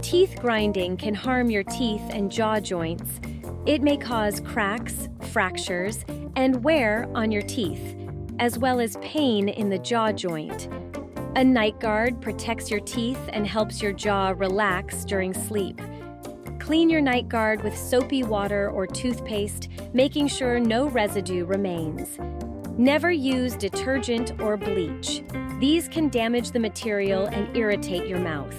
Teeth grinding can harm your teeth and jaw joints. It may cause cracks, fractures, and wear on your teeth, as well as pain in the jaw joint. A night guard protects your teeth and helps your jaw relax during sleep. Clean your night guard with soapy water or toothpaste, making sure no residue remains. Never use detergent or bleach. These can damage the material and irritate your mouth.